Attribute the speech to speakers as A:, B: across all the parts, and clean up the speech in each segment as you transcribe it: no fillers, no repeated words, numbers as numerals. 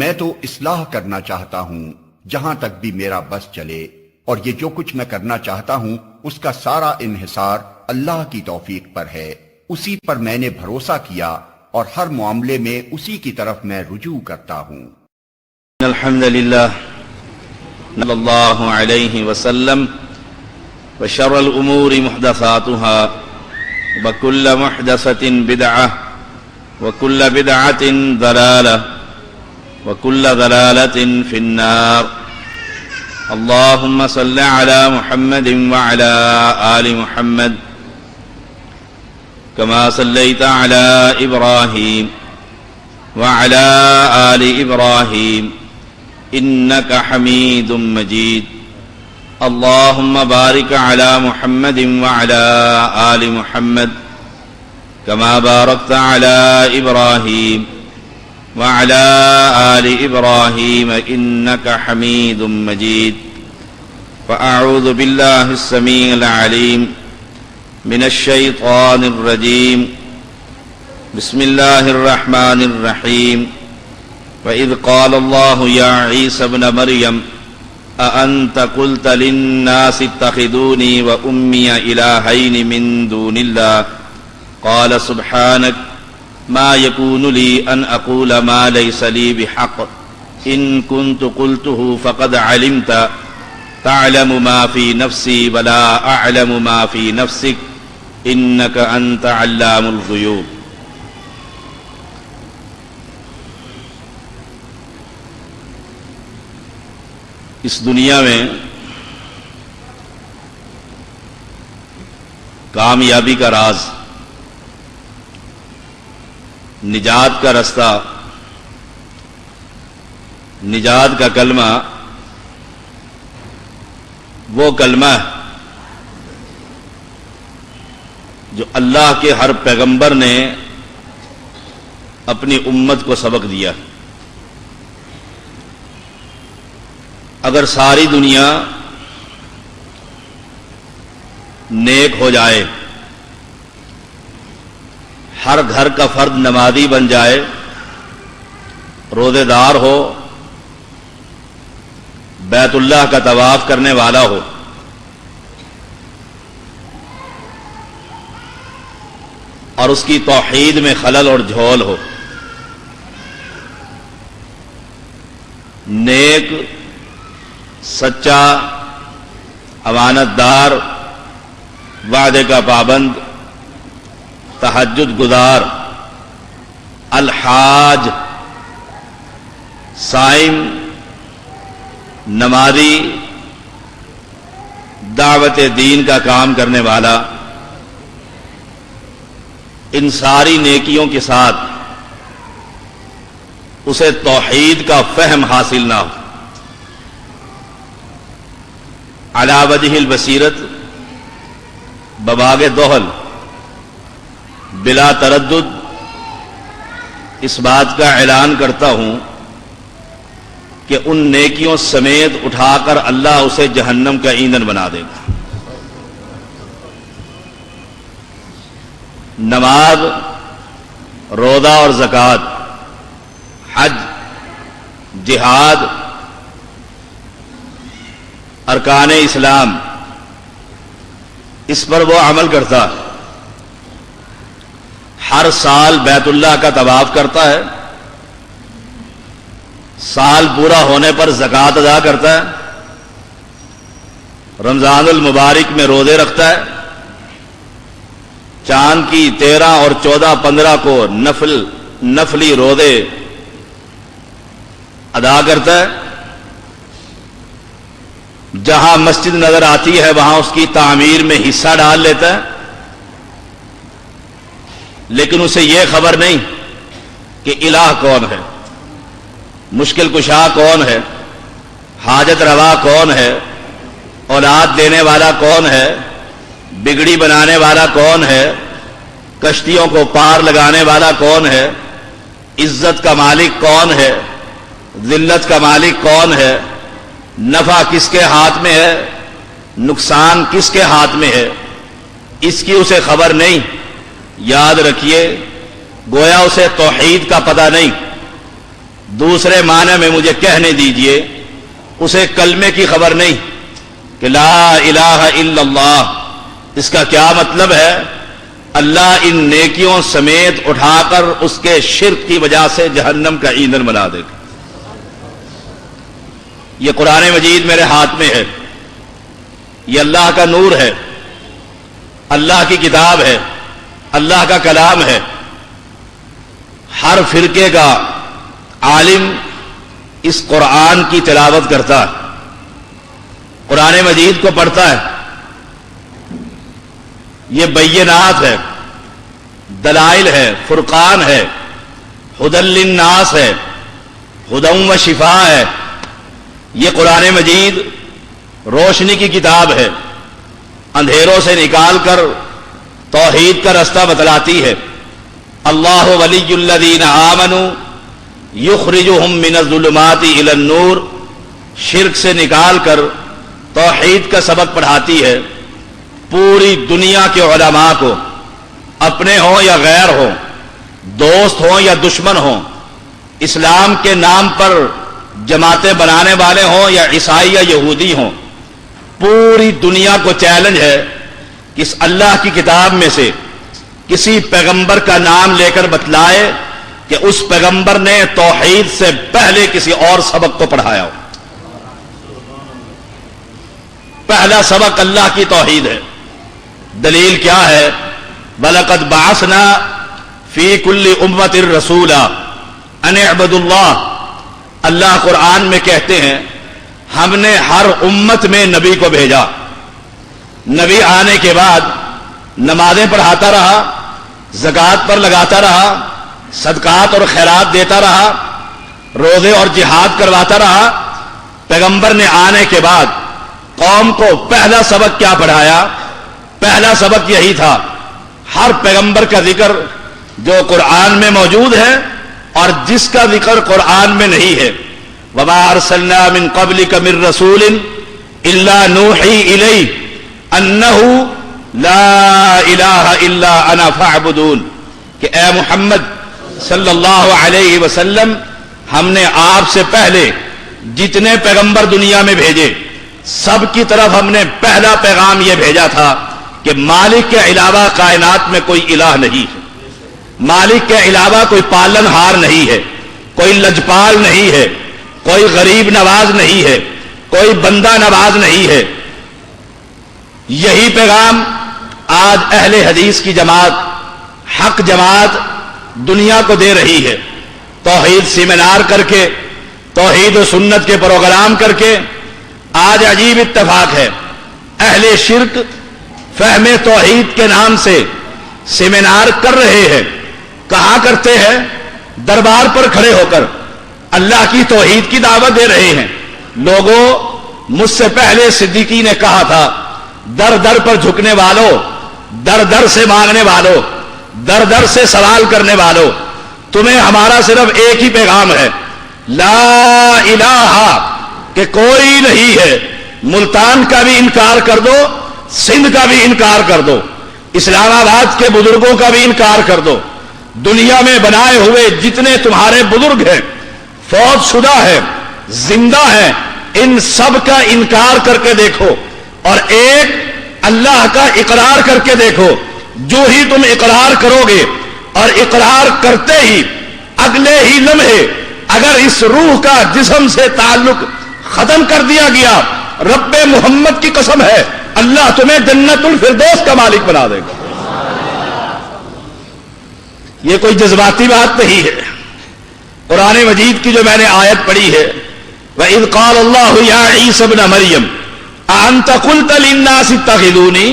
A: میں تو اصلاح کرنا چاہتا ہوں جہاں تک بھی میرا بس چلے، اور یہ جو کچھ میں کرنا چاہتا ہوں اس کا سارا انحصار اللہ کی توفیق پر ہے۔ اسی پر میں نے بھروسہ کیا اور ہر معاملے میں اسی کی طرف میں رجوع کرتا ہوں۔
B: الحمد للہ صلی اللہ علیہ وسلم وشر الامور محدثاتها وكل محدثة بدعة وكل بدعة ضلالة وكل ضلالة في النار۔ اللهم صل على محمد وعلى آل محمد كما صليت على إبراهيم وعلى آل إبراهيم إنك حميد مجيد۔ اللهم بارك على محمد وعلى آل محمد كما باركت على إبراهيم وعلى آل إبراهيم إنك حميد مجيد۔ فأعوذ بالله السميع العليم من الشيطان الرجيم، بسم الله الرحمن الرحيم۔ وإذ قال الله يا عيسى ابن مريم أأنت قلت للناس اتخذوني وأمي إلهين من دون الله قال سبحانك ما يكون لي أن أقول ما ليس لي بحق إن كنت قلته فقد علمت تعلم ما في نفسي ولا أعلم ما في نفسك إنك أنت علام الغيوب۔ اس دنیا میں کامیابی کا راز، نجات کا رستہ، نجات کا کلمہ وہ کلمہ ہے جو اللہ کے ہر پیغمبر نے اپنی امت کو سبق دیا۔ اگر ساری دنیا نیک ہو جائے، ہر گھر کا فرد نمازی بن جائے، روزے دار ہو، بیت اللہ کا طواف کرنے والا ہو، اور اس کی توحید میں خلل اور جھول ہو، نیک، سچا، امانت دار، وعدے کا پابند، تہجد گزار، الحاج، صائم، نمازی، دعوت دین کا کام کرنے والا، ان ساری نیکیوں کے ساتھ اسے توحید کا فہم حاصل نہ ہو، علی وجہ البصیرت، بباغ دہل، بلا تردد اس بات کا اعلان کرتا ہوں کہ ان نیکیوں سمیت اٹھا کر اللہ اسے جہنم کا ایندھن بنا دے گا۔ نماز، روزہ اور زکوٰۃ، حج، جہاد، ارکان اسلام، اس پر وہ عمل کرتا ہے، ہر سال بیت اللہ کا طواف کرتا ہے، سال پورا ہونے پر زکوٰۃ ادا کرتا ہے، رمضان المبارک میں روزے رکھتا ہے، چاند کی 13 اور 14، 15 کو نفلی روزے ادا کرتا ہے، جہاں مسجد نظر آتی ہے وہاں اس کی تعمیر میں حصہ ڈال لیتا ہے، لیکن اسے یہ خبر نہیں کہ الہ کون ہے، مشکل کشا کون ہے، حاجت روا کون ہے، اولاد دینے والا کون ہے، بگڑی بنانے والا کون ہے، کشتیوں کو پار لگانے والا کون ہے، عزت کا مالک کون ہے، ذلت کا مالک کون ہے، نفع کس کے ہاتھ میں ہے، نقصان کس کے ہاتھ میں ہے، اس کی اسے خبر نہیں۔ یاد رکھیے، گویا اسے توحید کا پتہ نہیں، دوسرے معنی میں مجھے کہنے دیجئے، اسے کلمے کی خبر نہیں کہ لا الہ الا اللہ، اس کا کیا مطلب ہے؟ اللہ ان نیکیوں سمیت اٹھا کر اس کے شرک کی وجہ سے جہنم کا ایندھن بنا دے گا۔ یہ قرآن مجید میرے ہاتھ میں ہے، یہ اللہ کا نور ہے، اللہ کی کتاب ہے، اللہ کا کلام ہے۔ ہر فرقے کا عالم اس قرآن کی تلاوت کرتا ہے، قرآن مجید کو پڑھتا ہے۔ یہ بینات ہے، دلائل ہے، فرقان ہے، ہدی للناس ہے، ہدی و شفاء ہے۔ یہ قرآن مجید روشنی کی کتاب ہے، اندھیروں سے نکال کر توحید کا رستہ بتلاتی ہے۔ اللہ ولی الذین آمنوا یخرجہم من الظلمات الی النور، شرک سے نکال کر توحید کا سبق پڑھاتی ہے۔ پوری دنیا کے علماء کو، اپنے ہوں یا غیر ہوں، دوست ہوں یا دشمن ہوں، اسلام کے نام پر جماعتیں بنانے والے ہوں یا عیسائی یا یہودی ہوں، پوری دنیا کو چیلنج ہے کہ اس اللہ کی کتاب میں سے کسی پیغمبر کا نام لے کر بتلائے کہ اس پیغمبر نے توحید سے پہلے کسی اور سبق کو پڑھایا ہو۔ پہلا سبق اللہ کی توحید ہے۔ دلیل کیا ہے؟ وَلَقَدْ بَعَثْنَا فِي كُلِّ أُمَّةٍ رَسُولًا أَنِ اعْبُدُوا اللَّهَ، اللہ قرآن میں کہتے ہیں ہم نے ہر امت میں نبی کو بھیجا۔ نبی آنے کے بعد نمازیں پڑھاتا رہا، زکوٰۃ پر لگاتا رہا، صدقات اور خیرات دیتا رہا، روزے اور جہاد کرواتا رہا۔ پیغمبر نے آنے کے بعد قوم کو پہلا سبق کیا پڑھایا؟ پہلا سبق یہی تھا، ہر پیغمبر کا ذکر جو قرآن میں موجود ہے اور جس کا ذکر قرآن میں نہیں ہے۔ وَمَا أَرْسَلْنَا مِن قَبْلِكَ مِن رَّسُولٍ إِلَّا نُوحِي إِلَيْهِ أَنَّهُ لَا إِلَٰهَ إِلَّا أَنَا فَاعْبُدُونِ، کہ اے محمد صلی اللہ علیہ وسلم، ہم نے آپ سے پہلے جتنے پیغمبر دنیا میں بھیجے سب کی طرف ہم نے پہلا پیغام یہ بھیجا تھا کہ مالک کے علاوہ کائنات میں کوئی الہ نہیں ہے، مالک کے علاوہ کوئی پالن ہار نہیں ہے، کوئی لجپال نہیں ہے، کوئی غریب نواز نہیں ہے، کوئی بندہ نواز نہیں ہے۔ یہی پیغام آج اہل حدیث کی جماعت، حق جماعت دنیا کو دے رہی ہے۔ توحید سیمینار کر کے، توحید و سنت کے پروگرام کر کے آج عجیب اتفاق ہے، اہل شرک فہم توحید کے نام سے سیمینار کر رہے ہیں۔ کہاں کرتے ہیں؟ دربار پر کھڑے ہو کر اللہ کی توحید کی دعوت دے رہے ہیں۔ لوگوں، مجھ سے پہلے صدیقی نے کہا تھا، در در پر جھکنے والوں، در در سے مانگنے والوں، در در سے سوال کرنے والوں، تمہیں ہمارا صرف ایک ہی پیغام ہے، لا الہ، کہ کوئی نہیں ہے۔ ملتان کا بھی انکار کر دو، سندھ کا بھی انکار کر دو، اسلام آباد کے بزرگوں کا بھی انکار کر دو، دنیا میں بنائے ہوئے جتنے تمہارے بزرگ ہیں، فوت شدہ ہیں، زندہ ہیں، ان سب کا انکار کر کے دیکھو اور ایک اللہ کا اقرار کر کے دیکھو۔ جو ہی تم اقرار کرو گے اور اقرار کرتے ہی اگلے ہی لمحے اگر اس روح کا جسم سے تعلق ختم کر دیا گیا، رب محمد کی قسم ہے اللہ تمہیں جنت الفردوس کا مالک بنا دے گا۔ یہ کوئی جذباتی بات نہیں ہے۔ قرآن مجید کی جو میں نے آیت پڑھی ہے، وَإِذْ قَالَ اللَّهُ يَا عِيسَى ابْنَ مَرْيَمَ أَأَنْتَ قُلْتَ لِلنَّاسِ اتَّخِذُونِي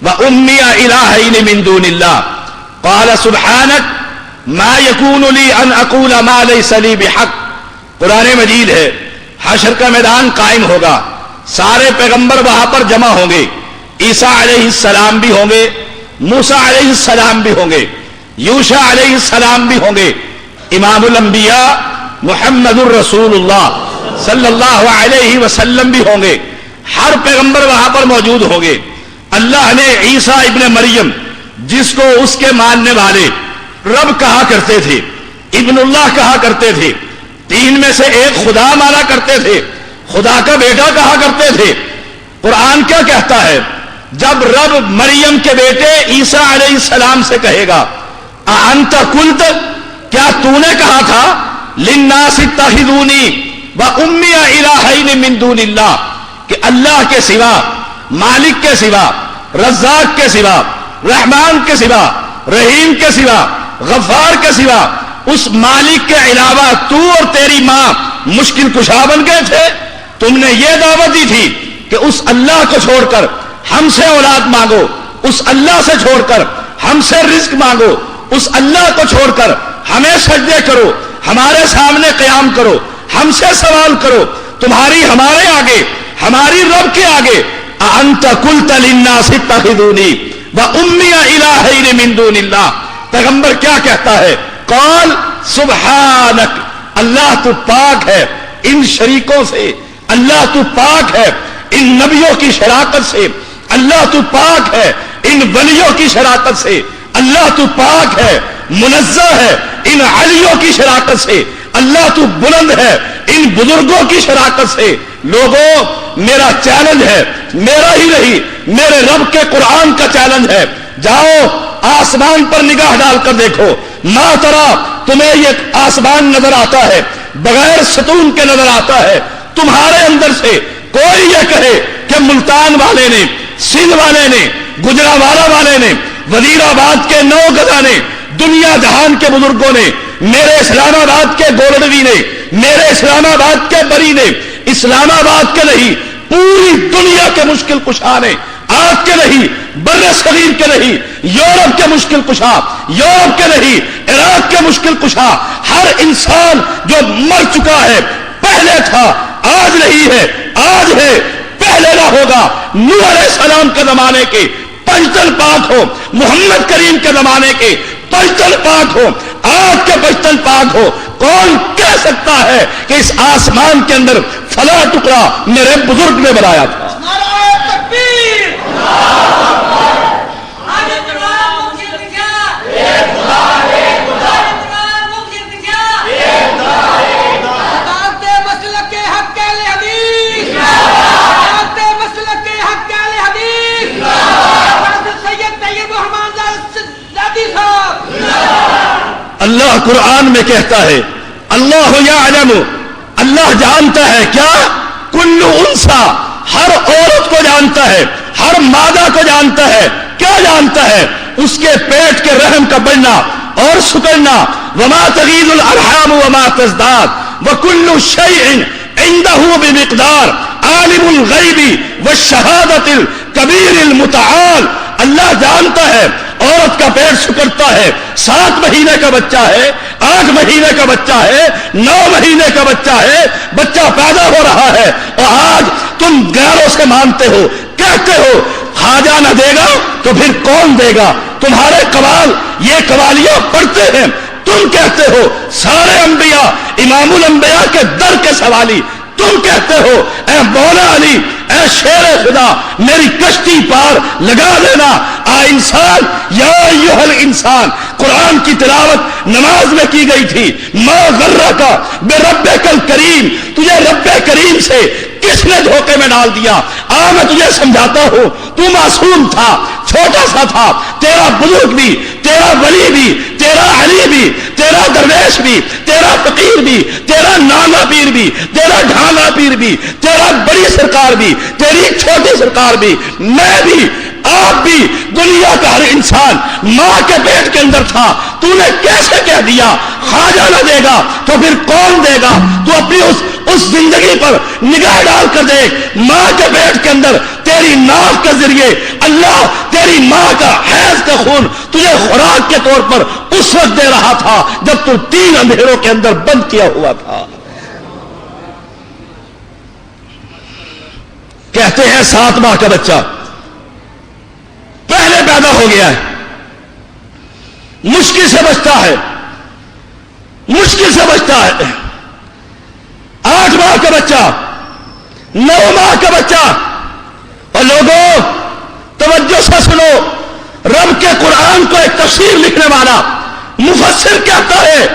B: وَأُمِّيَ إِلَٰهَيْنِ مِن دُونِ اللَّهِ قَالَ سُبْحَانَكَ مَا يَكُونُ لِي أَنْ أَقُولَ مَا لَيْسَ لِي بِحَقٍّ۔ قرآن مجید ہے، حشر کا میدان قائم ہوگا، سارے پیغمبر وہاں پر جمع ہوں گے، عیسیٰ علیہ السلام بھی ہوں گے، موسیٰ علیہ السلام بھی ہوں گے، یوشع علیہ السلام بھی ہوں گے، امام الانبیاء محمد الرسول اللہ صلی اللہ علیہ وسلم بھی ہوں گے، ہر پیغمبر وہاں پر موجود ہوں گے۔ اللہ نے عیسیٰ ابن مریم، جس کو اس کے ماننے والے رب کہا کرتے تھے، ابن اللہ کہا کرتے تھے، تین میں سے ایک خدا مانا کرتے تھے، خدا کا بیٹا کہا کرتے تھے۔ قرآن کیا کہتا ہے؟ جب رب مریم کے بیٹے عیسیٰ علیہ السلام سے کہے گا اَأَنْتَ قُلْتَ، کیا تو نے کہا تھا لِلنَّاسِ اتَّخِذُونِي وَأُمِّيَ إِلَٰهَيْنِ مِن دُونِ اللَّهِ، کہ اللہ کے سوا، مالک کے سوا، رزاق کے سوا، رحمان کے سوا، رحیم کے سوا، غفار کے سوا، اس مالک کے علاوہ تو اور تیری ماں مشکل کشا بن گئے تھے۔ تم نے یہ دعوت دی تھی کہ اس اللہ کو چھوڑ کر ہم سے اولاد مانگو، اس اللہ سے چھوڑ کر ہم سے رزق مانگو، اس اللہ کو چھوڑ کر ہمیں سجدے کرو، ہمارے سامنے قیام کرو، ہم سے سوال کرو، تمہاری ہمارے آگے، ہماری رب کے آگے اَأَنْتَ قُلْتَ لِلنَّاسِ اتَّخِذُونِي وَأُمِّيَ إِلَٰهَيْنِ مِن دُونِ اللَّهِ۔ پیغمبر کیا کہتا ہے؟ قال سبحانک، اللہ تو پاک ہے ان شریکوں سے، اللہ تو پاک ہے ان نبیوں کی شراکت سے، اللہ تو پاک ہے ان ولیوں کی شراکت سے، اللہ تو پاک ہے، منزہ ہے ان علیوں کی شراکت سے، اللہ تو بلند ہے ان بزرگوں کی شراکت سے۔ لوگوں، میرا چیلنج ہے، میرا ہی نہیں، میرے رب کے قرآن کا چیلنج ہے، جاؤ آسمان پر نگاہ ڈال کر دیکھو، ما ترا، تمہیں یہ آسمان نظر آتا ہے، بغیر ستون کے نظر آتا ہے، تمہارے اندر سے کوئی یہ کہے کہ ملتان والے نے، سندھ والے نے، گجرانوالہ والے نے، وزیر آباد کے نوگزا نے، دنیا جہان کے بزرگوں نے، میرے اسلام آباد کے گولڈوی نے، میرے اسلام آباد کے بری نے، اسلام آباد کے نہیں، پوری دنیا کے مشکل کشا نے، آج کے نہیں، بر صغیر کے نہیں، یورپ کے مشکل کشا، یورپ کے نہیں، عراق کے مشکل کشا، ہر انسان جو مر چکا ہے، پہلے تھا، آج نہیں ہے، آج ہے، پہلے نہ ہوگا۔ نوح علیہ السلام کے زمانے کے پنجتن پاک ہو، محمد کریم کے زمانے کے پنجتن پاک ہو، آج کے پنجتن پاک ہو۔ کون کہہ سکتا ہے کہ اس آسمان کے اندر فلاں ٹکڑا میرے بزرگ نے بنایا تھا؟ اللہ قرآن میں کہتا ہے اللہ یعلم، اللہ جانتا ہے کیا؟ کل انسا، ہر عورت کو جانتا ہے، ہر مادہ کو جانتا ہے۔ کیا جانتا ہے؟ اس کے پیٹ کے رحم کا بڑھنا اور سکڑنا، وما تغیض الارحام وما تزداد وکل شیء عنده بمقدار، عالم الغیب والشہادۃ الکبیر المتعال۔ اللہ جانتا ہے عورت کا پیٹ سکڑتا ہے، 7 مہینے کا بچہ ہے، 8 مہینے کا بچہ ہے، 9 مہینے کا بچہ ہے، بچہ پیدا ہو رہا ہے، اور آج تم غیروں سے مانتے ہو، کہتے ہو خواجہ نہ دے گا تو پھر کون دے گا؟ تمہارے قوال یہ قوالیاں پڑھتے ہیں، تم کہتے ہو سارے انبیاء امام الانبیاء کے در کے سوالی، تم کہتے ہو اے مولا علی، اے شیر خدا، میری کشتی پار لگا دینا۔ انسان، یا ایھا الانسان، قرآن کی تلاوت نماز میں کی گئی تھی۔ ما غرک بربک الکریم، تجھے رب کریم سے کس نے دھوکے میں ڈال دیا؟ میں تجھے سمجھاتا ہوں، تو معصوم تھا، چھوٹا سا تھا، تیرا بزرگ بھی، تیرا ولی بھی، تیرا علی بھی، تیرا درویش بھی، تیرا فقیر بھی، تیرا نانا پیر بھی، تیرا ڈھالا پیر بھی، تیرا بڑی سرکار بھی، تیری چھوٹی سرکار بھی، میں بھی، آپ بھی، دنیا کا ہر انسان ماں کے پیٹ کے اندر تھا۔ تو نے کیسے کہہ دیا خواجہ نہ دے گا تو پھر کون دے گا؟ تو اپنی اس زندگی پر نگاہ ڈال کر دیکھ، ماں کے پیٹ کے اندر تیری ناک کے ذریعے اللہ تیری ماں کا حیض کا خون تجھے خوراک کے طور پر اس وقت دے رہا تھا جب تو 3 اندھیروں کے اندر بند کیا ہوا تھا۔ کہتے ہیں 7 ماہ کا بچہ پہلے پیدا ہو گیا ہے، مشکل سے بچتا ہے، مشکل سے بچتا ہے، 8 ماہ کا بچہ، 9 ماہ کا بچہ۔ اور لوگوں توجہ سے سنو، رب کے قرآن کو ایک تفسیر لکھنے والا مفسر کہتا ہے،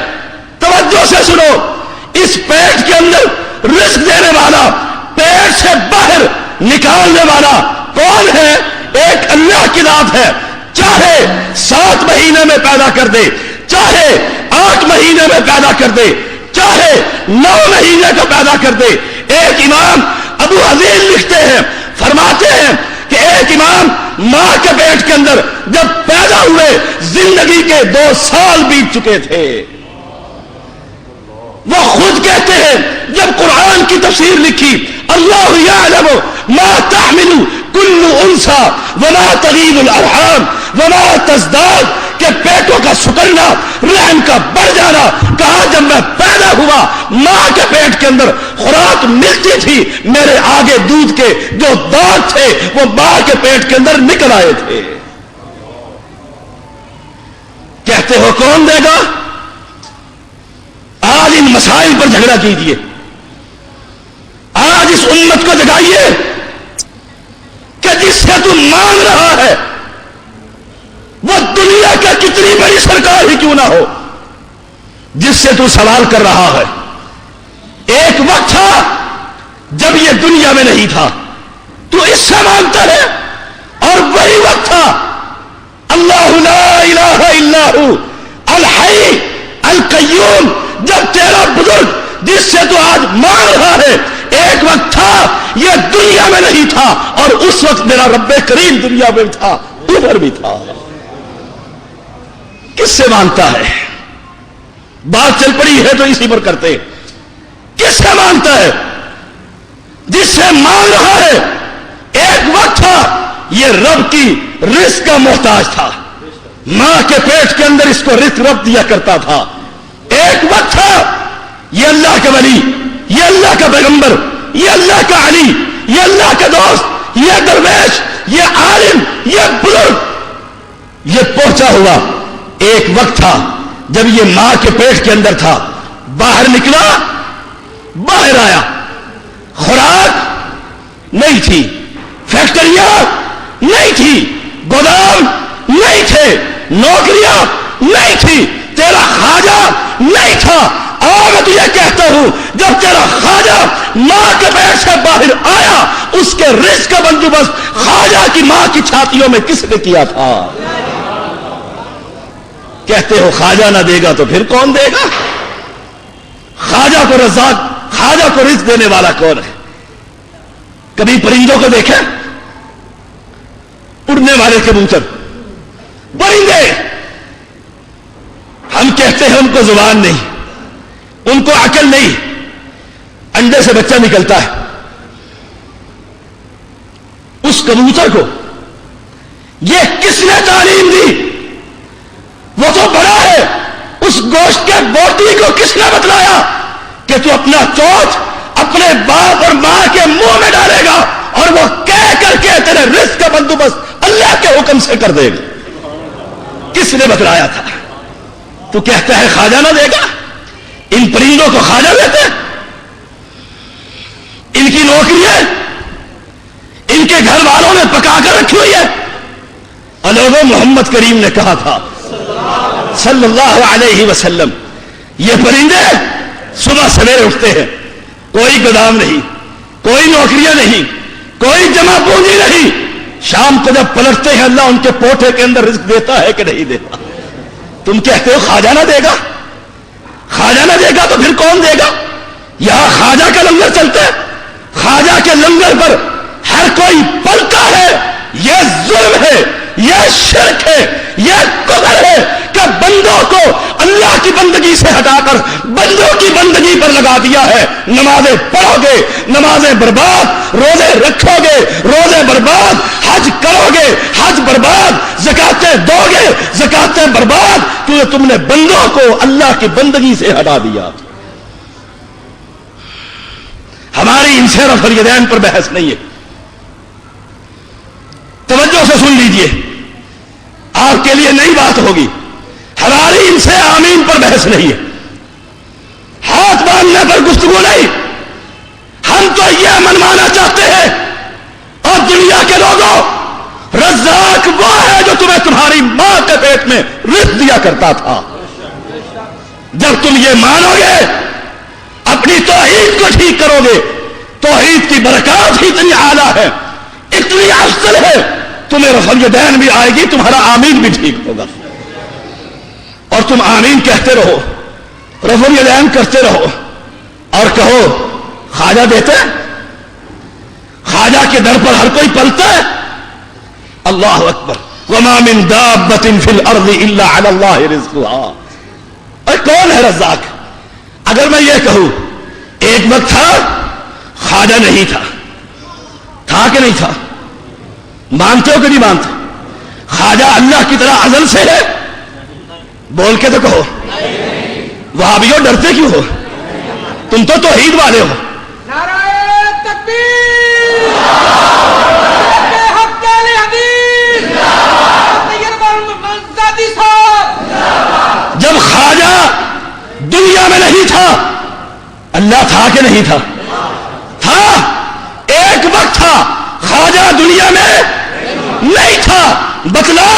B: توجہ سے سنو، اس پیٹ کے اندر رزق دینے والا، پیٹ سے باہر نکالنے والا کون ہے؟ ایک اللہ کی ذات ہے. چاہے 7 مہینے میں پیدا کر دے، چاہے 8 مہینے میں پیدا کر دے، چاہے 9 مہینے کا پیدا کر دے. ایک امام ابو عزیز لکھتے ہیں، فرماتے ہیں کہ ایک امام ماں کے پیٹ کے اندر جب پیدا ہوئے زندگی کے 2 سال بیت چکے تھے. وہ خود کہتے ہیں جب قرآن کی تفسیر لکھی، اللہ یعلم ما تحمل کل انثی وما تغیض الارحام وما تزداد، کہ پیٹوں کا سکڑنا، رحم کا بڑھ جانا. کہا جب میں پیدا ہوا ماں کے پیٹ کے اندر خوراک ملتی تھی، میرے آگے دودھ کے جو دانت تھے وہ ماں کے پیٹ کے اندر نکل آئے تھے. کہتے ہو کون دے گا؟ آج ان مسائل پر جھگڑا کیجیے، آج اس امت کو جگائیے کہ جس سے تم مانگ رہا ہے وہ دنیا کا کتنی بڑی سرکار ہی کیوں نہ ہو، جس سے تو سوال کر رہا ہے. ایک وقت تھا جب یہ دنیا میں نہیں تھا، تو اس سے مانگتا ہے، اور وہی وقت تھا اللہ لا الہ الا ہو الحی القیوم، جب تیرا بزرگ جس سے تو آج مانگ رہا ہے، ایک وقت تھا یہ دنیا میں نہیں تھا، اور اس وقت میرا رب کریم دنیا میں تھا، ادھر بھی تھا. کس سے مانگتا ہے؟ بات چل پڑی ہے تو اسی پر کرتے. کس سے مانگتا ہے؟ جس سے مانگ رہا ہے. ایک وقت تھا یہ رب کی رزق کا محتاج تھا، ماں کے پیٹ کے اندر اس کو رزق رب دیا کرتا تھا. ایک وقت تھا یہ اللہ کا ولی، یہ اللہ کا پیغمبر، یہ اللہ کا علی، یہ اللہ کا دوست، یہ درویش، یہ عالم، یہ بزرگ، یہ پہنچا ہوا. ایک وقت تھا جب یہ ماں کے پیٹ کے اندر تھا، باہر نکلا، باہر آیا، خوراک نہیں تھی، فیکٹریاں نہیں تھی، گودام نہیں تھے، نوکریاں نہیں تھی، تیرا خواجہ نہیں تھا. اور میں تجھے کہتا ہوں جب تیرا خواجہ ماں کے پیٹ سے باہر آیا، اس کے رزق کا بندوبست خواجہ کی ماں کی چھاتیوں میں کس نے کیا تھا؟ کہتے ہو خواجہ نہ دے گا تو پھر کون دے گا؟ خواجہ کو رزاق، خواجہ کو رزق دینے والا کون ہے؟ کبھی پرندوں کو دیکھیں؟ اڑنے والے کبوتر، پرندے، ہم کہتے ہیں ان کو زبان نہیں، ان کو عقل نہیں، انڈے سے بچہ نکلتا ہے. اس کبوتر کو یہ کس نے تعلیم دی؟ وہ تو بڑا ہے، اس گوشت کے بوٹی کو کس نے بتلایا کہ تو اپنا چوچ اپنے باپ اور ماں کے منہ میں ڈالے گا اور وہ کہہ کر کے تیرے رزق کا بندوبست اللہ کے حکم سے کر دے گا؟ کس نے بتلایا تھا؟ تو کہتا ہے خواجہ نہ دے گا. ان پرندوں کو خواجہ دیتے؟ ان کی نوکریاں ان کے گھر والوں نے پکا کر رکھی ہوئی ہے. لوگوں محمد کریم نے کہا تھا صلی اللہ علیہ وسلم، یہ پرندے صبح سویرے اٹھتے ہیں، کوئی گودام نہیں، کوئی نوکریاں نہیں، کوئی جمع پونجی نہیں، شام کو جب پلٹتے ہیں اللہ ان کے پوٹے کے اندر رزق دیتا ہے کہ نہیں دیتا؟ تم کہتے ہو خواجہ نہ دے گا؟ خواجہ نہ دے گا تو پھر کون دے گا؟ یہاں خواجہ کا لنگر چلتا ہے، خواجہ کے لنگر پر ہر کوئی پلتا ہے. یہ ظلم ہے، یہ شرک ہے، یہ کفر ہے کہ بندوں کو اللہ کی بندگی سے ہٹا کر بندوں کی بندگی پر لگا دیا ہے. نمازیں پڑھو گے نمازیں برباد، روزے رکھو گے روزے برباد، حج کرو گے حج برباد، زکاتیں دو گے زکاتیں برباد، کیونکہ تم نے بندوں کو اللہ کی بندگی سے ہٹا دیا. ہماری ان سے فریدین پر بحث نہیں ہے، توجہ سے سن لیجئے، آپ کے لیے نئی بات ہوگی. ہماری ان سے آمین پر بحث نہیں ہے، ہاتھ باندھنے پر گفتگو نہیں. ہم تو یہ منوانا چاہتے ہیں، اور دنیا کے لوگوں، رزاق وہ ہے جو تمہیں تمہاری ماں کے پیٹ میں رزق دیا کرتا تھا. جب تم یہ مانو گے اپنی توحید کو ٹھیک کرو گے، توحید کی برکات ہی اتنی اعلیٰ ہے، اتنی افضل ہے، تمہیں رفع الیدین بھی آئے گی، تمہارا آمین بھی ٹھیک ہوگا، اور تم آمین کہتے رہو، رفع الیدین کرتے رہو، اور کہو خواجہ دیتے، خواجہ کے در پر ہر کوئی پلتا ہے۔ اللہ اکبر، وما من دابۃ فی الارض الا علی اللہ رزقها۔ اور کون ہے رزاق؟ اگر میں یہ کہوں ایک وقت تھا خواجہ نہیں تھا، تھا کہ نہیں تھا؟ مانتے ہو کہ نہیں مانتے؟ خواجہ اللہ کی طرح ازل سے ہے؟ بول کے تو کہو۔ وہابیوں ڈرتے کیوں ہو؟ تم تو توحید والے ہو۔
C: نعرہ تکبیر، حق علی حدیث، طیب المنزادی صاحب۔
B: جب خواجہ دنیا میں نہیں تھا، اللہ تھا کہ نہیں تھا؟ تھا۔ ایک وقت تھا خواجہ دنیا میں نہیں تھا، بتلا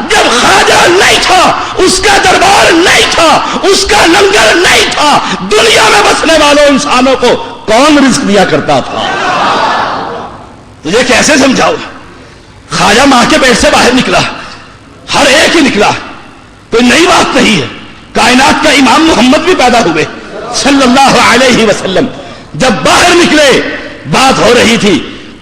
B: جب خواجہ نہیں تھا، اس کا دربار نہیں تھا، اس کا لنگر نہیں تھا، دنیا میں بسنے والوں انسانوں کو کون رزق دیا کرتا تھا؟ تجھے کیسے سمجھاؤ؟ خواجہ ماں کے پیٹ سے باہر نکلا، ہر ایک ہی نکلا، کوئی نئی بات نہیں ہے۔ کائنات کا امام محمد بھی پیدا ہوئے صلی اللہ علیہ وسلم، جب باہر نکلے بات ہو رہی تھی،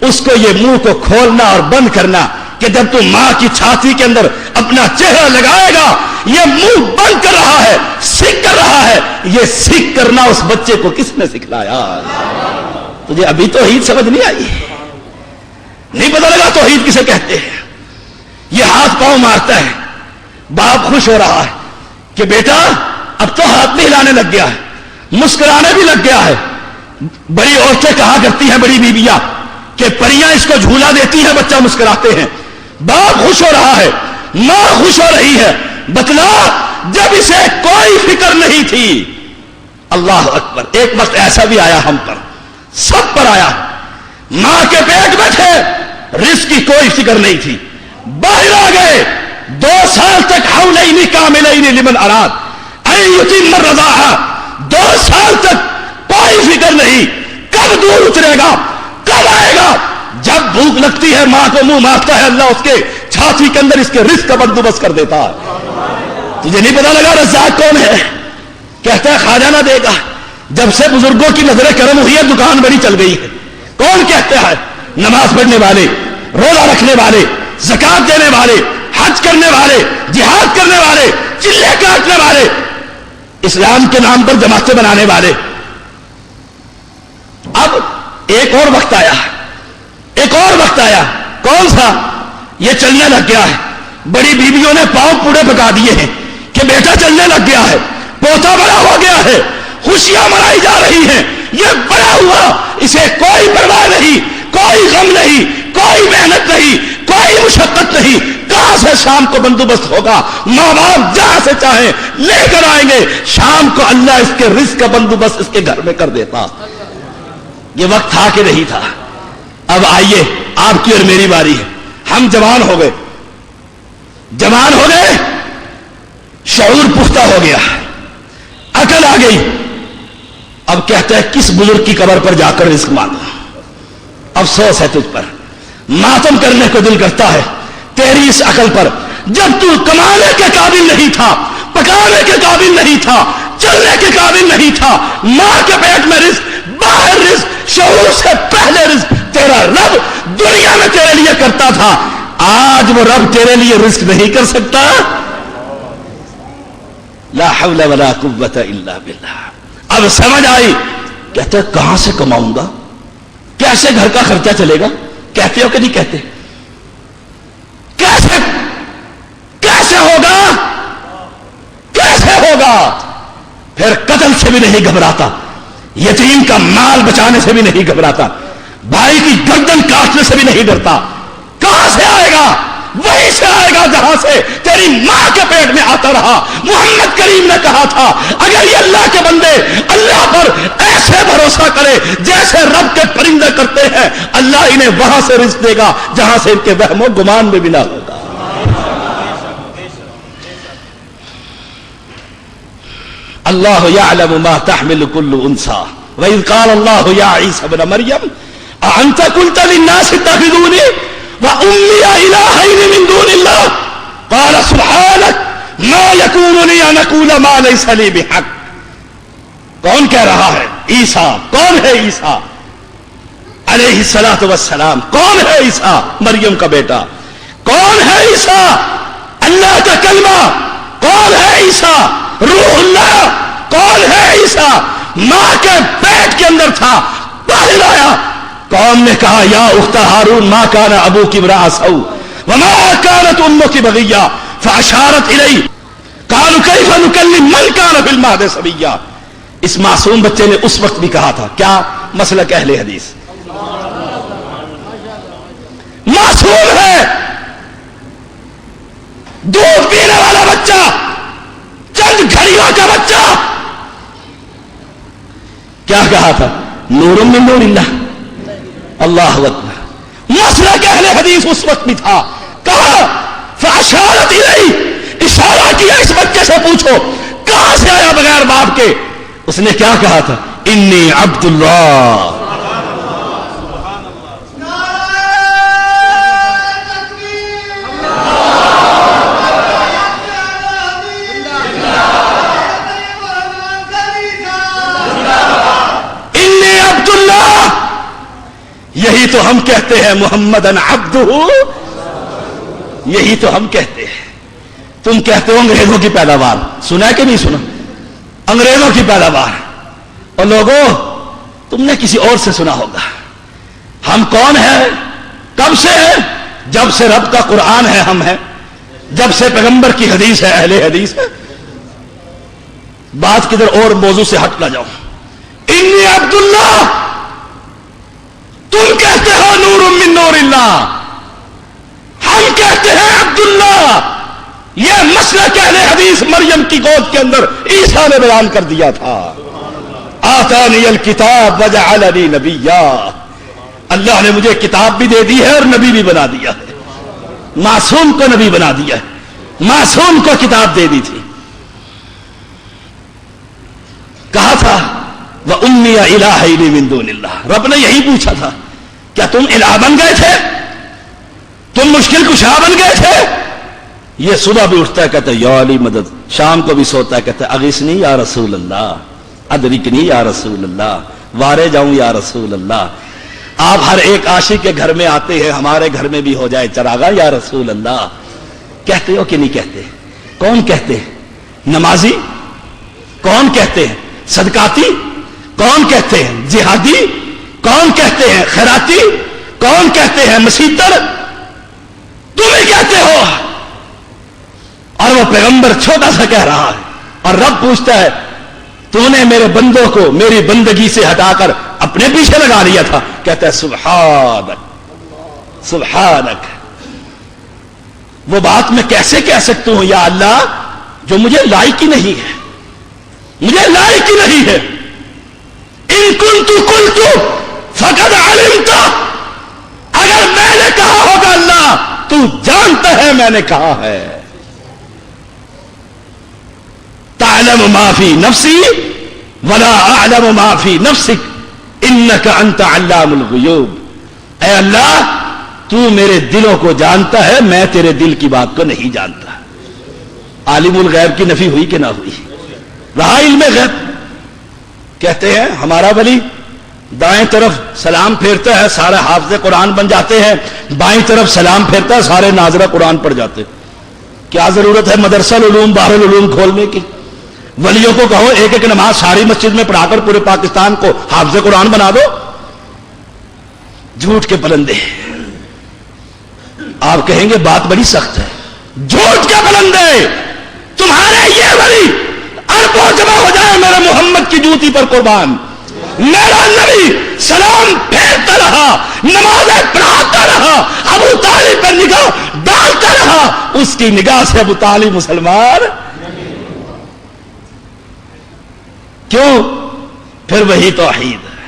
B: اس کو یہ منہ کو کھولنا اور بند کرنا کہ جب تو ماں کی چھاتی کے اندر اپنا چہرہ لگائے گا، یہ منہ بند کر رہا ہے، سکھ کر رہا ہے، یہ سکھ کرنا اس بچے کو کس نے سکھلایا؟ تجھے ابھی توحید سمجھ نہیں آئی؟ نہیں پتہ لگا توحید کسے کہتے ہیں؟ یہ ہاتھ پاؤں مارتا ہے، باپ خوش ہو رہا ہے کہ بیٹا اب تو ہاتھ بھی ہلانے لگ گیا ہے، مسکرانے بھی لگ گیا ہے۔ بڑی عورتیں کہا کرتی ہیں، بڑی بیویاں، کہ پریاں اس کو جھولا دیتی ہیں، بچہ مسکراتے ہیں۔ باپ خوش ہو رہا ہے، ماں خوش ہو رہی ہے۔ بتلا جب اسے کوئی فکر نہیں تھی، اللہ اکبر، ایک وقت ایسا بھی آیا ہم پر، سب پر آیا، ماں کے پیٹ میں تھے، رزق کی کوئی فکر نہیں تھی، باہر آ گئے، 2 سال تک حولین کاملین لمن اراد ان یتم الرضاعہ، 2 سال تک کوئی فکر نہیں، کب دور اترے گا، کب آئے گا؟ جب بھوک لگتی ہے ماں کو منہ مارتا ہے اللہ، اس کے چھاتی کے اندر اس کے رزق کا بندوبست کر دیتا ہے۔ تجھے نہیں پتا لگا رزاق کون ہے؟ کہتا ہے خواجہ نہ دے گا۔ جب سے بزرگوں کی نظر کرم ہوئی ہے، دکان بڑی چل گئی ہے۔ کون کہتا ہے؟ نماز پڑھنے والے، روزہ رکھنے والے، زکات دینے والے، حج کرنے والے، جہاد کرنے والے، چلے کاٹنے والے، اسلام کے نام پر جماعتیں بنانے والے۔ اب ایک اور وقت آیا، ایک اور وقت آیا، کون سا؟ یہ چلنے لگ گیا ہے، بڑی بیویوں نے پاؤں پوڑے پکا دیے ہیں کہ بیٹا چلنے لگ گیا ہے، پوتا بڑا ہو گیا ہے، خوشیاں منائی جا رہی ہیں، یہ بڑا ہوا، اسے کوئی پرواہ نہیں، کوئی غم نہیں، کوئی محنت نہیں، کوئی مشقت نہیں، کہاں سے شام کو بندوبست ہوگا؟ ماں باپ جہاں سے چاہیں لے کر آئیں گے، شام کو اللہ اس کے رزق کا بندوبست اس کے گھر میں کر دیتا۔ یہ وقت تھا کہ نہیں تھا؟ اب آئیے، آپ کی اور میری باری ہے، ہم جوان ہو گئے، جوان ہو گئے، شعور پختہ ہو گیا، عقل آ گئی، اب کہتا ہے کس بزرگ کی قبر پر جا کر رزق مانگو؟ افسوس ہے تجھ پر، ماتم کرنے کو دل کرتا ہے تیری اس عقل پر، جب تو کمانے کے قابل نہیں تھا، پکانے کے قابل نہیں تھا، چلنے کے قابل نہیں تھا، ماں کے پیٹ میں رزق، باہر رزق، شعور سے پہلے رزق تیرا رب دنیا میں تیرے لیے کرتا تھا، آج وہ رب تیرے لیے رزق نہیں کر سکتا؟ لا حول ولا قوت الا باللہ۔ اب سمجھ آئی، کہتے ہیں کہاں سے کماؤں گا، کیسے گھر کا خرچہ چلے گا؟ کہتے ہو کہ نہیں کہتے؟ کیسے کیسے ہوگا، کیسے ہوگا؟ پھر قتل سے بھی نہیں گھبراتا، یتیم کا مال بچانے سے بھی نہیں گھبراتا، بھائی کی گردن کاٹنے سے بھی نہیں ڈرتا۔ کہاں سے آئے گا؟ وہیں سے آئے گا جہاں سے تیری ماں کے پیٹ میں آتا رہا۔ محمد کریم نے کہا تھا اگر یہ اللہ کے بندے اللہ پر ایسے بھروسہ کرے جیسے رب کے پرندے کرتے ہیں، اللہ انہیں وہاں سے رزق دے گا جہاں سے ان کے وہم و گمان میں بھی نہ ہوگا۔ اللہ یعلم ما تحمل کل انثی وَإِذْ قَالَ اللَّهُ يَا عِيسَى ابْنَ مَرْيَمَ أَأَنْتَ قُلْتَ لِلنَّاسِ اتَّخِذُونِي وَأُمِّيَ إِلَٰهَيْنِ مِن دُونِ اللَّهِ قَالَ سُبْحَانَكَ مَا يَكُونُ لِي أَنْ أَقُولَ مَا لَيْسَ لِي بِحَقٍّ. کون کہہ رہا ہے؟ عیسیٰ. کون ہے عیسیٰ علیہ الصلوۃ والسلام؟ کون ہے عیسیٰ؟ مریم کا بیٹا. کون ہے عیسیٰ؟ اللہ کا کلمہ. کون ہے عیسیٰ؟ روح اللہ. کون ہے عیسیٰ؟ ماں کے پیٹ کے اندر تھا، باہر آیا. قوم نے کہا یا اخت ہارون ما کان ابوک امرأ سوء وما كانت امک بغیہ فاشارت الیہ قالوا کیف نکلم من کان فی المہد صبیا. اس معصوم بچے نے اس وقت بھی کہا تھا. کیا مسلک اہل حدیث؟ معصوم ہے، دودھ پینے والا بچہ، چند گھڑیوں کا بچہ. کیا کہا تھا؟ نور من نور اللہ. اللہ اکبر. مسلک اہل حدیث اس وقت بھی تھا. کہا فاشارت الیہ، اشارہ کیا اس بچے سے پوچھو کہاں سے آیا بغیر باپ کے. اس نے کیا کہا تھا؟ انی عبد اللہ. یہی تو ہم کہتے ہیں محمدن عبدہ. یہی تو ہم کہتے ہیں. تم کہتے ہو انگریزوں کی پیداوار. سنا کہ نہیں سنا؟ انگریزوں کی پیداوار. اور لوگوں تم نے کسی اور سے سنا ہوگا. ہم کون ہیں؟ کب سے ہیں؟ جب سے رب کا قرآن ہے ہم ہیں. جب سے پیغمبر کی حدیث ہے اہل حدیث ہے. بات کدھر اور موضوع سے ہٹ نہ جاؤ. انی عبداللہ. تم کہتے ہو نور من نور اللہ، ہم کہتے ہیں عبداللہ. یہ مسلک اہل حدیث مریم کی گود کے اندر عیسیٰ نے بیان کر دیا تھا. آتانی الکتاب وجعلنی نبیا. اللہ نے مجھے کتاب بھی دے دی ہے اور نبی بھی بنا دیا ہے. معصوم کو نبی بنا دیا ہے، معصوم کو کتاب دے دی تھی. کہا تھا وَأُمِّيَ إِلَٰهَيْنِ مِن دُونِ اللَّهِ. رب نے یہی پوچھا تھا کیا تم الہ بن گئے تھے؟ تم مشکل کشا بن گئے تھے؟ یہ صبح بھی اٹھتا ہے کہتا ہے یا علی مدد. شام کو بھی سوتا ہے کہتا ہے اغثنی یا رسول اللہ، ادرکنی یا رسول اللہ، وارے جاؤں یا رسول اللہ. آپ ہر ایک عاشق کے گھر میں آتے ہیں، ہمارے گھر میں بھی ہو جائے چراغا یا رسول اللہ. کہتے ہو کہ نہیں کہتے؟ کون کہتے ہیں؟ نمازی. کون کہتے ہیں؟ صدقاتی. کون کہتے ہیں؟ جہادی. کون کہتے ہیں؟ خیراتی. کون کہتے ہیں؟ مسیتر. تم ہی کہتے ہو. اور وہ پیغمبر چھوٹا سا کہہ رہا ہے اور رب پوچھتا ہے تو نے میرے بندوں کو میری بندگی سے ہٹا کر اپنے پیچھے لگا لیا تھا. کہتا ہے سبحانک سبحانک. وہ بات میں کیسے کہہ سکتا ہوں یا اللہ جو مجھے لائق ہی نہیں ہے، مجھے لائق ہی نہیں ہے. ان کنت قلت فقد علمت. اگر میں نے کہا ہوگا اللہ تو جانتا ہے میں نے کہا ہے. تعلم ما فی نفسی ولا اعلم ما فی نفسک انک انت علام الغیوب. اے اللہ تو میرے دلوں کو جانتا ہے، میں تیرے دل کی بات کو نہیں جانتا. عالم الغیب کی نفی ہوئی کہ نہ ہوئی؟ رہا علم غیب. کہتے ہیں ہمارا ولی دائیں طرف سلام پھیرتا ہے سارے حافظ قرآن بن جاتے ہیں، بائیں طرف سلام پھیرتا ہے سارے ناظرہ قرآن پڑھ جاتے. کیا ضرورت ہے مدرسہ العلوم بحر العلوم کھولنے کی؟ ولیوں کو کہو ایک ایک نماز ساری مسجد میں پڑھا کر پورے پاکستان کو حافظ قرآن بنا دو. جھوٹ کے پلندے. آپ کہیں گے بات بڑی سخت ہے. جھوٹ کے پلندے. تمہارے یہ ولی اربوں جمع ہو جائے میرے محمد کی جوتی پر قربان. میرا نبی سلام پھیرتا رہا، نمازیں پڑھاتا رہا، ابو طالب پر نگاہ ڈالتا رہا، اس کی نگاہ سے ابو طالب مسلمان. کیوں؟ پھر وہی توحید ہے.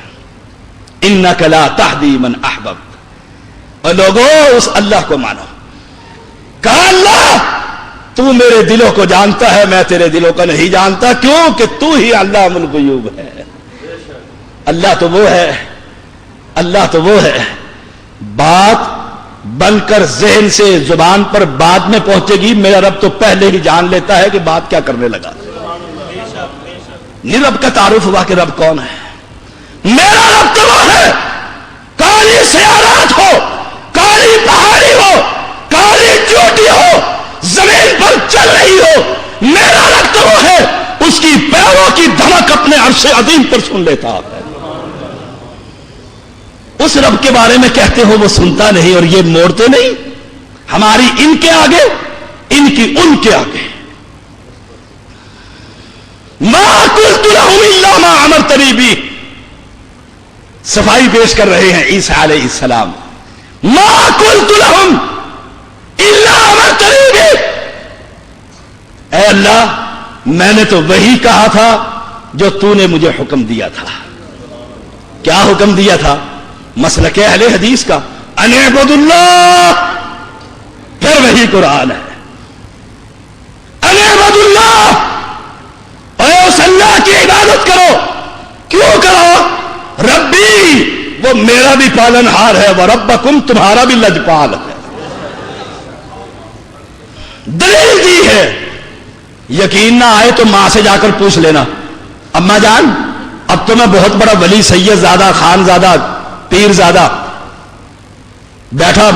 B: انک لا تہدی من احببت. اور لوگوں اس اللہ کو مانو. کہا اللہ تو میرے دلوں کو جانتا ہے، میں تیرے دلوں کو نہیں جانتا. کیوں کہ تو ہی علام الغیوب ہے. اللہ تو وہ ہے، اللہ تو وہ ہے، بات بن کر ذہن سے زبان پر بعد میں پہنچے گی، میرا رب تو پہلے ہی جان لیتا ہے کہ بات کیا کرنے لگا۔ یہ رب کا تعارف ہوا کہ رب کون ہے۔ میرا رب تو وہ ہے، کالی سیارات ہو، کالی پہاڑی ہو، کالی چوٹی ہو، زمین پر چل رہی ہو، میرا رب تو وہ ہے، اس کی پیروں کی دھڑک اپنے عرش عظیم پر سن لیتا ہے۔ اس رب کے بارے میں کہتے ہو وہ سنتا نہیں اور یہ موڑتے نہیں، ہماری ان کے آگے، ان کی ان کے آگے۔ ما قلت لهم الا ما امرتنی به، صفائی پیش کر رہے ہیں عیسیٰ علیہ السلام۔ ما قلت لهم الا امرتنی به، اے اللہ میں نے تو وہی کہا تھا جو تو نے مجھے حکم دیا تھا۔ کیا حکم دیا تھا؟ مسلک اہل حدیث کا ان اعبدوا اللہ، پھر وہی قرآن ہے، ان اعبدوا اللہ، اور اس اللہ کی عبادت کرو۔ کیوں کرو؟ ربی، وہ میرا بھی پالن ہار ہے، وربکم، تمہارا بھی لجپال ہے۔ دلیل دی ہے، یقین نہ آئے تو ماں سے جا کر پوچھ لینا، اماں جان اب تو میں بہت بڑا ولی، سید زادہ، خان زادہ، پیر زادہ بیٹھا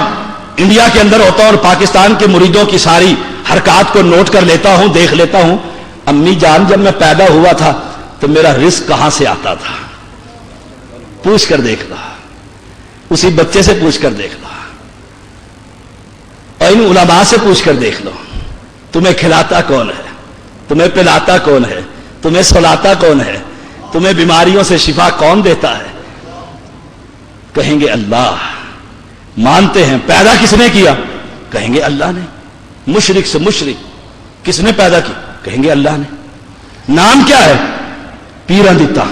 B: انڈیا کے اندر ہوتا ہوں اور پاکستان کے مریدوں کی ساری حرکات کو نوٹ کر لیتا ہوں، دیکھ لیتا ہوں۔ امی جان جب میں پیدا ہوا تھا تو میرا رزق کہاں سے آتا تھا؟ پوچھ کر دیکھنا، اسی بچے سے پوچھ کر دیکھنا، اور ان علماء سے پوچھ کر دیکھ لو، تمہیں کھلاتا کون ہے، تمہیں پلاتا کون ہے، تمہیں سلاتا کون ہے، تمہیں بیماریوں سے شفا کون دیتا ہے؟ کہیں گے اللہ۔ مانتے ہیں پیدا کس نے کیا؟ کہیں گے اللہ نے۔ مشرک سے مشرک، کس نے پیدا کی؟ کہیں گے اللہ نے۔ نام کیا ہے؟ پیرا دیتا۔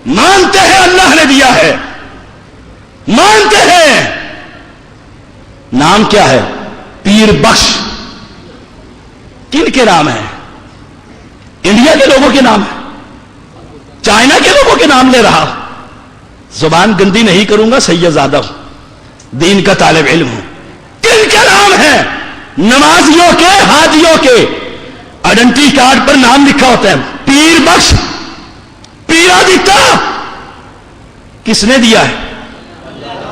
B: مانتے ہیں اللہ نے دیا ہے، مانتے ہیں۔ نام کیا ہے؟ پیر بخش۔ کن کے نام ہے؟ انڈیا کے لوگوں کے نام ہے، چائنا کے لوگوں کے نام لے رہا۔ زبان گندی نہیں کروں گا، سید زادہ ہوں، دین کا طالب علم ہوں۔ کن کے نام ہے؟ نمازیوں کے، حاجیوں کے آئیڈینٹی کارڈ پر نام لکھا ہوتا ہے پیر بخش، پیرا دیتا۔ کس نے دیا ہے؟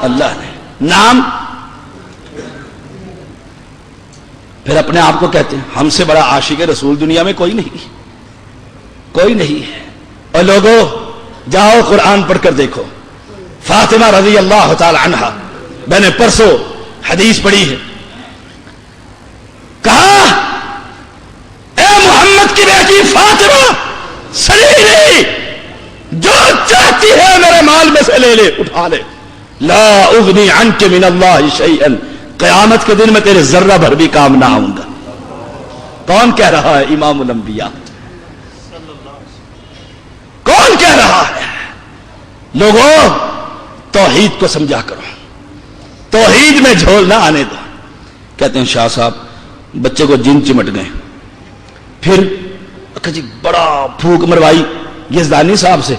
B: اللہ نے۔ نام پھر اپنے آپ کو کہتے ہیں ہم سے بڑا عاشق رسول دنیا میں کوئی نہیں، کوئی نہیں ہے۔ اور لوگوں جاؤ قرآن پڑھ کر دیکھو، فاطمہ رضی اللہ تعالی عنہا، میں نے پرسوں حدیث پڑھی ہے، کہا اے محمد کی بیٹی فاطمہ، سلیلی، جو چاہتی ہے میرے مال میں سے لے لے، اٹھا لے، لا اغنی عنک من اللہ شیئا، قیامت کے دن میں تیرے ذرہ بھر بھی کام نہ آؤں گا۔ کون کہہ رہا ہے؟ امام الانبیاء۔ کون کہہ رہا ہے؟ لوگوں توحید کو سمجھا کرو، توحید میں جھول نہ آنے دو۔ کہتے ہیں شاہ صاحب بچے کو جن چمٹ گئے، پھر جی بڑا پھونک مروائی یزدانی صاحب سے،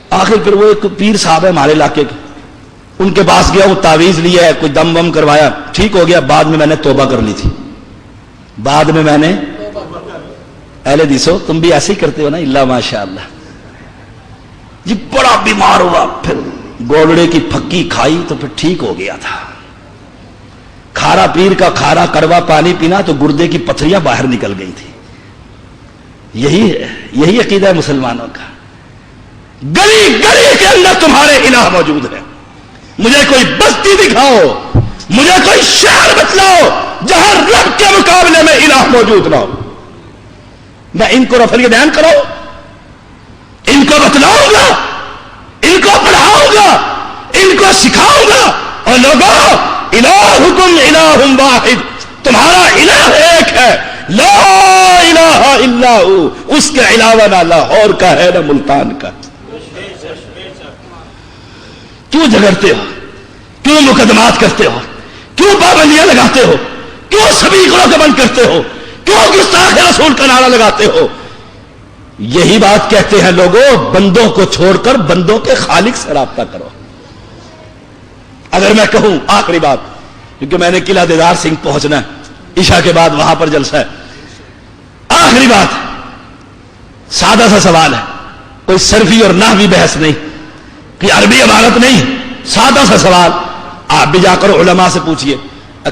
B: آخر پھر وہ ایک پیر صاحب ہے ہمارے علاقے کے، ان کے پاس گیا، وہ تعویذ لیا ہے، کوئی دم وم کروایا، ٹھیک ہو گیا۔ بعد میں نے توبہ کر لی تھی، بعد میں نے اہل حدیثو تم بھی ایسے ہی کرتے ہو نا، اللہ ماشاء اللہ جی، بڑا بیمار ہوا، پھر گولڑے کی پھکی کھائی تو پھر ٹھیک ہو گیا تھا۔ کھارا پیر کا کھارا کڑوا پانی پینا تو گردے کی پتھریاں باہر نکل گئی تھی۔ یہی ہے، یہی عقیدہ ہے مسلمانوں کا۔ گلی گلی کے اندر تمہارے الہ موجود ہے۔ مجھے کوئی بستی دکھاؤ، مجھے کوئی شہر بتلاؤ جہاں رب کے مقابلے میں الہ موجود نہ ہو۔ میں ان کو رفع بیان کروں، ان کو بتلاؤں گا، ان کو پڑھاؤں گا، ان کو سکھاؤں گا۔ اور لوگوں الہکم الہ واحد، تمہارا الہ ایک ہے، لا الہ الا ہو، اس کے علاوہ نہ لاہور کا ہے نہ ملتان کا۔ کیوں جھگڑتے ہو؟ کیوں مقدمات کرتے ہو؟ کیوں پابندیاں لگاتے ہو؟ کیوں سبھی کو بند کرتے ہو؟ کیوں گستاخ رسول کا نعرہ لگاتے ہو؟ یہی بات کہتے ہیں لوگوں، بندوں کو چھوڑ کر بندوں کے خالق سے رابطہ کرو. اگر میں کہوں آخری بات، کیونکہ میں نے قلعہ دیدار سنگھ پہنچنا ہے، عشاء کے بعد وہاں پر جلسہ ہے، آخری بات سادہ سا سوال ہے، کوئی صرفی اور نحوی بحث نہیں، کوئی عربی عبارت نہیں، سادہ سا سوال. آپ بھی جا کر علماء سے پوچھئے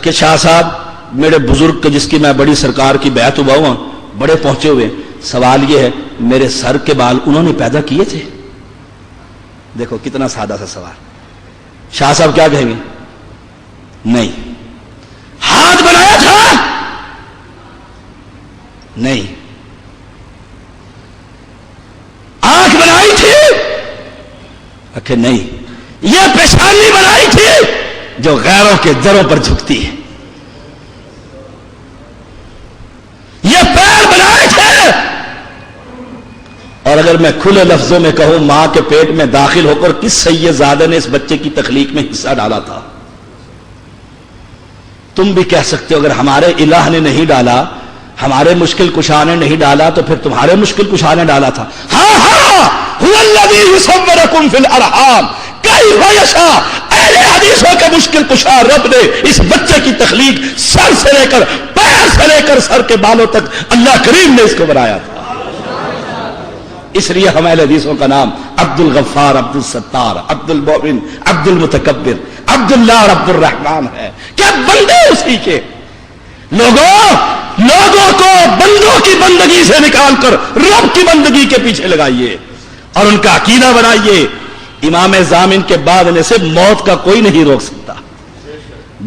B: کہ شاہ صاحب میرے بزرگ کے جس کی میں بڑی سرکار کی بیعت ہوا ہوں، بڑے پہنچے ہوئے، سوال یہ ہے میرے سر کے بال انہوں نے پیدا کیے تھے؟ دیکھو کتنا سادہ سا سوال. شاہ صاحب کیا کہیں گے؟ نہیں. ہاتھ بنایا تھا؟ نہیں. آنکھ بنائی تھی؟ کہ نہیں. یہ پیشانی بنائی تھی جو غیروں کے دروں پر جھکتی ہے. یہ پیر بنائے تھے. اور اگر میں کھلے لفظوں میں کہوں، ماں کے پیٹ میں داخل ہو کر کس سید زادہ نے اس بچے کی تخلیق میں حصہ ڈالا تھا؟ تم بھی کہہ سکتے ہو اگر ہمارے الہ نے نہیں ڈالا، ہمارے مشکل کشا نے نہیں ڈالا، تو پھر تمہارے مشکل کشا نے ڈالا تھا. ہاں ہاں، هو الذی یصورکم فی الارحام کیف یشاء. اہل حدیثوں کے مشکل کشا رب نے اس بچے کی تخلیق سر سے لے کر پیر سے لے کر سر کے بالوں تک اللہ کریم نے اس کو بنایا تھا. اس لیے ہم اہل حدیثوں کا نام عبد الغفار، عبد الستار، عبد المؤمن، عبد المتکبر، عبد اللہ اور عبد الرحمن ہے. کیا بندے اسی کے. لوگوں کو بندوں کی بندگی سے نکال کر رب کی بندگی کے پیچھے لگائیے اور ان کا عقیدہ بنائیے. امام ضامن کے بعد آنے سے موت کا کوئی نہیں روک سکتا.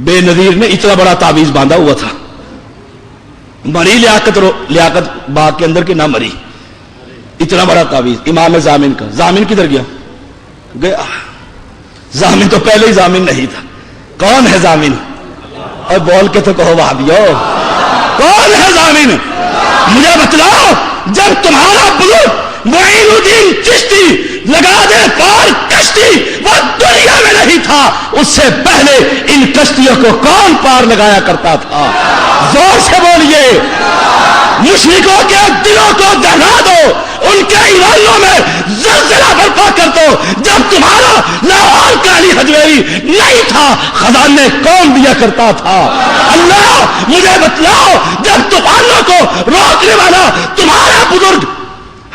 B: بے نظیر نے اتنا بڑا تعویذ باندھا ہوا تھا، مری لیاقت باغ کے اندر کی نہ مری، اتنا بڑا تعویذ امام ضامن کا. ضامن کدھر گیا؟ ضامن تو پہلے ہی ضامن نہیں تھا. کون ہے ضامن؟ اور بول کے تو کہو وہابیو، کون ہے ضامن؟ مجھے بتلاؤ. جب تمہارا بزرگ معین الدین چشتی لگا دے پار کشتی، وہ دنیا میں نہیں تھا، اس سے پہلے ان کشتیوں کو کون پار لگایا کرتا تھا؟ زور سے بولیے. مشرکوں کے دلوں کو دہلا دو، ان کے ایمانوں میں زلزلہ برپا کر دو. جب تمہارا لاہور کا علی حجویری نہیں تھا، خزانے کون دیا کرتا تھا؟ اللہ. مجھے بتلاؤ جب طوفانوں کو روکنے والا تمہارا بزرگ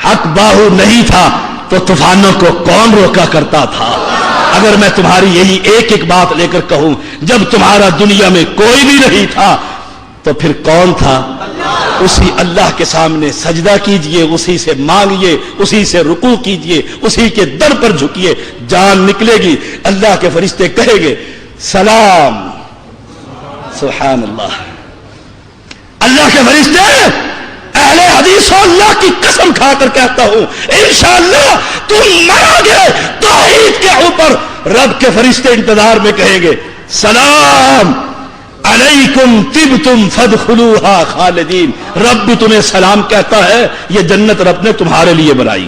B: حق باہو نہیں تھا تو طوفانوں کو کون روکا کرتا تھا؟ اگر میں تمہاری یہی ایک ایک بات لے کر کہوں، جب تمہارا دنیا میں کوئی بھی نہیں تھا تو پھر کون تھا؟ اسی اللہ کے سامنے سجدہ کیجئے، اسی سے مانگیے، اسی سے رکوع کیجئے، اسی کے در پر جھکیے. جان نکلے گی، اللہ کے فرشتے کہیں گے سلام. سبحان اللہ. اللہ کے فرشتے، اہل حدیث و اللہ کی قسم کھا کر کہتا ہوں انشاءاللہ تم مرو گے توحید کے اوپر. رب کے فرشتے انتظار میں کہیں گے سلام علیکم طبتم فادخلوها خالدین. رب بھی تمہیں سلام کہتا ہے، یہ جنت رب نے تمہارے لیے بنائی.